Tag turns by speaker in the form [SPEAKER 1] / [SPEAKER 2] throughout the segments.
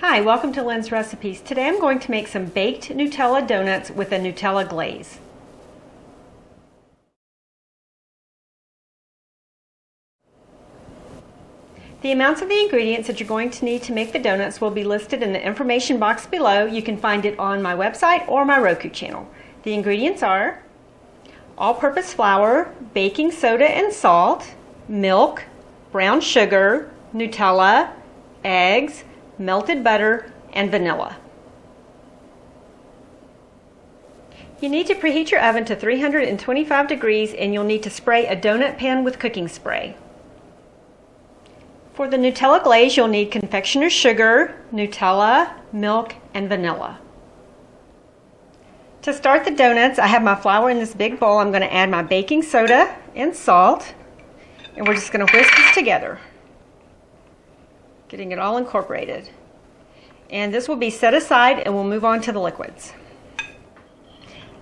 [SPEAKER 1] Hi, welcome to Lynn's Recipes. Today I'm going to make some baked Nutella donuts with a Nutella glaze. The amounts of the ingredients that you're going to need to make the donuts will be listed in the information box below. You can find it on my website or my Roku channel. The ingredients are all-purpose flour, baking soda and salt, milk, brown sugar, Nutella, eggs, melted butter, and vanilla. You need to preheat your oven to 325 degrees and you'll need to spray a donut pan with cooking spray. For the Nutella glaze, you'll need confectioner sugar, Nutella, milk, and vanilla. To start the donuts, I have my flour in this big bowl. I'm going to add my baking soda and salt, and we're just going to whisk this together, getting it all incorporated. And this will be set aside and we'll move on to the liquids.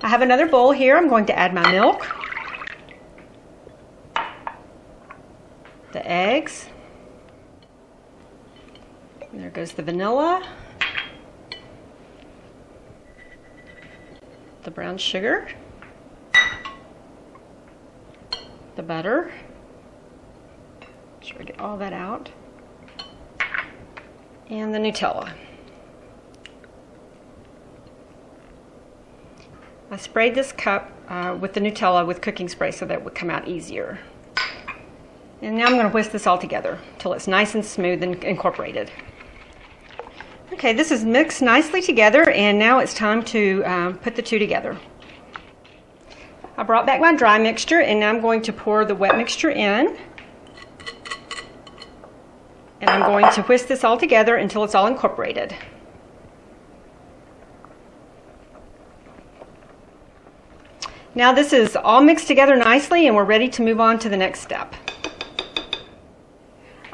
[SPEAKER 1] I have another bowl here. I'm going to add my milk, the eggs, and there goes the vanilla, the brown sugar, the butter. Make sure I get all that out. And the Nutella. I sprayed this cup with the Nutella with cooking spray so that it would come out easier. And now I'm going to whisk this all together until it's nice and smooth and incorporated. Okay, this is mixed nicely together, and now it's time to put the two together. I brought back my dry mixture, and now I'm going to pour the wet mixture in. And I'm going to whisk this all together until it's all incorporated. Now this is all mixed together nicely and we're ready to move on to the next step.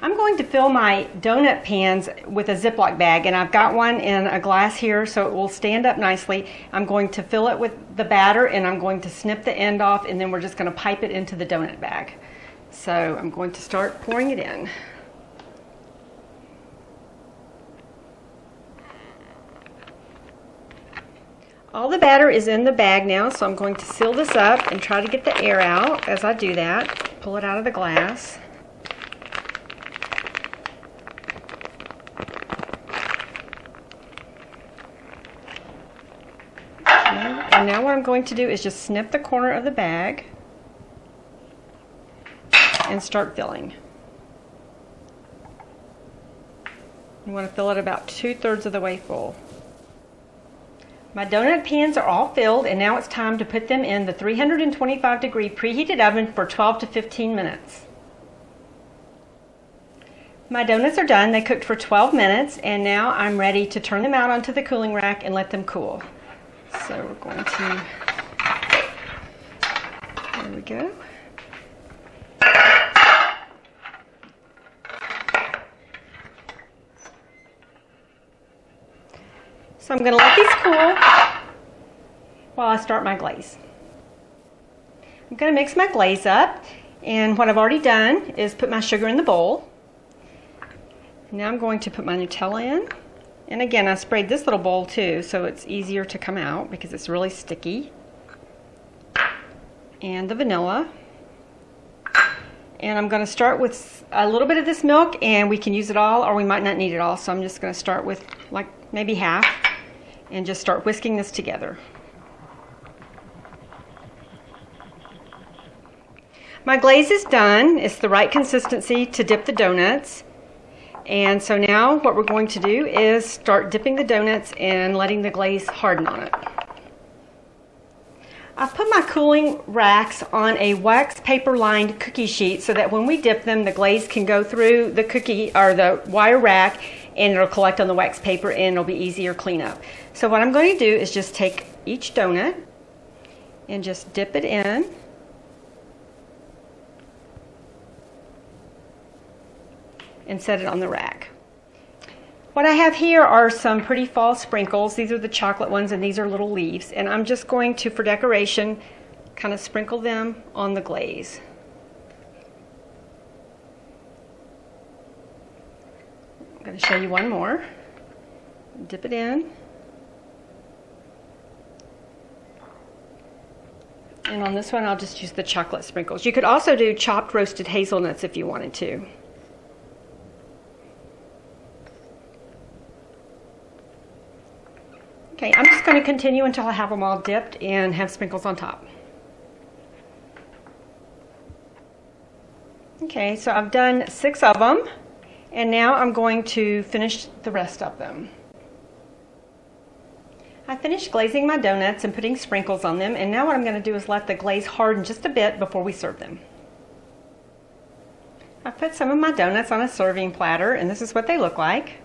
[SPEAKER 1] I'm going to fill my donut pans with a Ziploc bag, and I've got one in a glass here so it will stand up nicely. I'm going to fill it with the batter and I'm going to snip the end off, and then we're just going to pipe it into the donut bag. So I'm going to start pouring it in. All the batter is in the bag now, so I'm going to seal this up and try to get the air out as I do that. Pull it out of the glass. And now what I'm going to do is just snip the corner of the bag and start filling. You want to fill it about 2/3 of the way full. My donut pans are all filled, and now it's time to put them in the 325 degree preheated oven for 12 to 15 minutes. My donuts are done. They cooked for 12 minutes, and now I'm ready to turn them out onto the cooling rack and let them cool. So we're going to, there we go. So I'm going to let these cool while I start my glaze. I'm going to mix my glaze up, and what I've already done is put my sugar in the bowl. Now I'm going to put my Nutella in. And again, I sprayed this little bowl too, so it's easier to come out because it's really sticky. And the vanilla. And I'm going to start with a little bit of this milk, and we can use it all or we might not need it all. So I'm just going to start with like maybe half and just start whisking this together. My glaze is done. It's the right consistency to dip the donuts. And so now what we're going to do is start dipping the donuts and letting the glaze harden on it. I've put my cooling racks on a wax paper lined cookie sheet so that when we dip them, the glaze can go through the cookie or the wire rack and it'll collect on the wax paper and it'll be easier cleanup. So what I'm going to do is just take each donut and just dip it in. And set it on the rack. What I have here are some pretty fall sprinkles. These are the chocolate ones and these are little leaves. And I'm just going to, for decoration, kind of sprinkle them on the glaze. I'm going to show you one more. Dip it in. And on this one, I'll just use the chocolate sprinkles. You could also do chopped roasted hazelnuts if you wanted to. Okay, I'm just going to continue until I have them all dipped and have sprinkles on top. Okay, so I've done 6 of them, and now I'm going to finish the rest of them. I finished glazing my donuts and putting sprinkles on them, and now what I'm going to do is let the glaze harden just a bit before we serve them. I've put some of my donuts on a serving platter, and this is what they look like.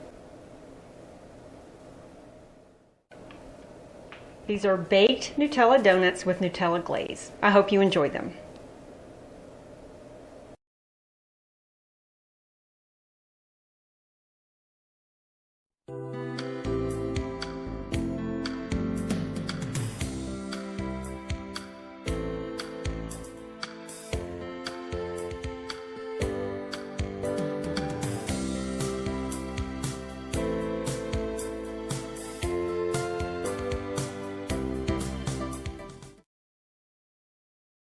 [SPEAKER 1] These are baked Nutella donuts with Nutella glaze. I hope you enjoy them.